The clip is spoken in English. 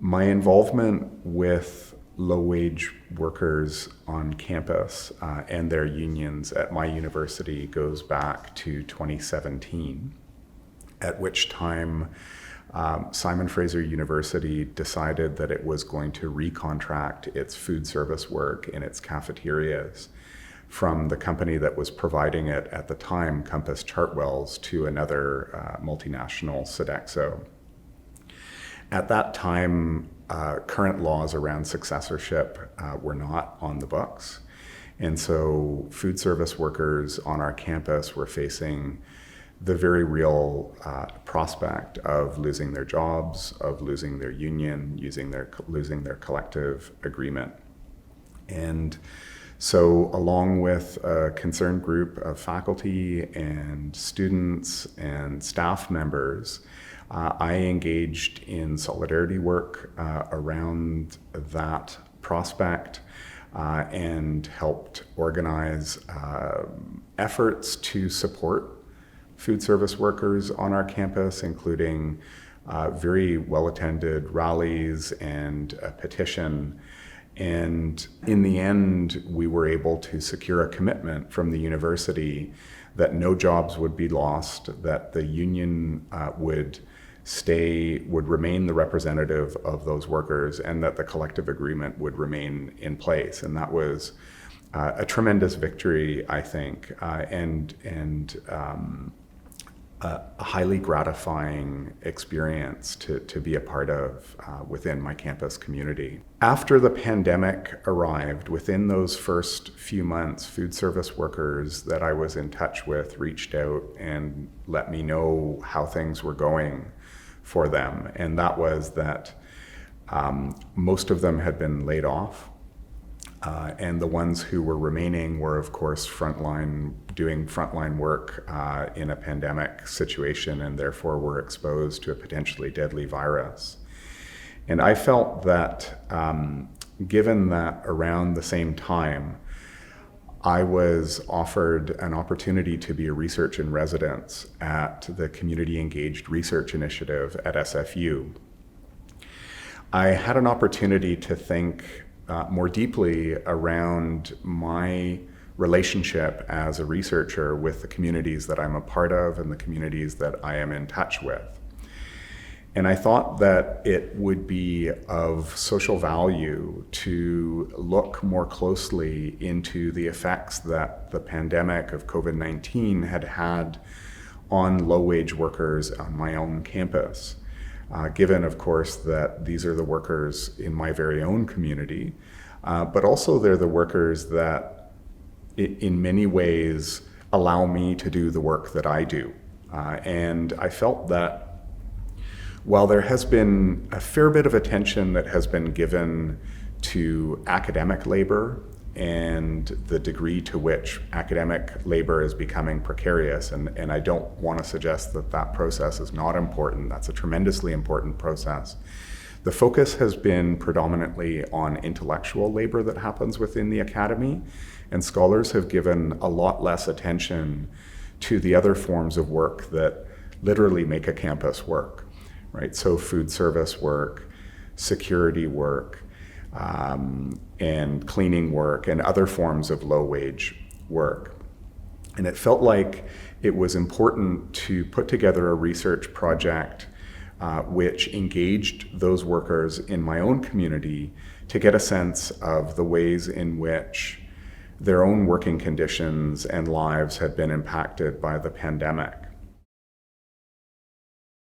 My involvement with low-wage workers on campus and their unions at my university goes back to 2017, at which time Simon Fraser University decided that it was going to recontract its food service work in its cafeterias from the company that was providing it at the time, Compass Chartwells, to another multinational, Sodexo. At that time, current laws around successorship were not on the books. And so food service workers on our campus were facing the very real prospect of losing their jobs, of losing their union, losing their collective agreement. And so along with a concerned group of faculty and students and staff members, I engaged in solidarity work around that prospect and helped organize efforts to support food service workers on our campus, including very well-attended rallies and a petition. And in the end, we were able to secure a commitment from the university that no jobs would be lost, that the union would remain the representative of those workers, and that the collective agreement would remain in place. And that was a tremendous victory, I think, and a highly gratifying experience to be a part of within my campus community. After the pandemic arrived, within those first few months, food service workers that I was in touch with reached out and let me know how things were going for them. And that was that most of them had been laid off. And the ones who were remaining were, of course, doing frontline work in a pandemic situation, and therefore were exposed to a potentially deadly virus. And I felt that given that around the same time, I was offered an opportunity to be a research in residence at the Community Engaged Research Initiative at SFU. I had an opportunity to think more deeply around my relationship as a researcher with the communities that I'm a part of and the communities that I am in touch with. And I thought that it would be of social value to look more closely into the effects that the pandemic of COVID-19 had on low-wage workers on my own campus. Given, of course, that these are the workers in my very own community, but also they're the workers that in many ways allow me to do the work that I do. And I felt that while there has been a fair bit of attention that has been given to academic labor and the degree to which academic labor is becoming precarious, and I don't want to suggest that that process is not important. That's a tremendously important process. The focus has been predominantly on intellectual labor that happens within the academy, and scholars have given a lot less attention to the other forms of work that literally make a campus work, right? So food service work, security work, and cleaning work, and other forms of low-wage work. And it felt like it was important to put together a research project which engaged those workers in my own community to get a sense of the ways in which their own working conditions and lives had been impacted by the pandemic.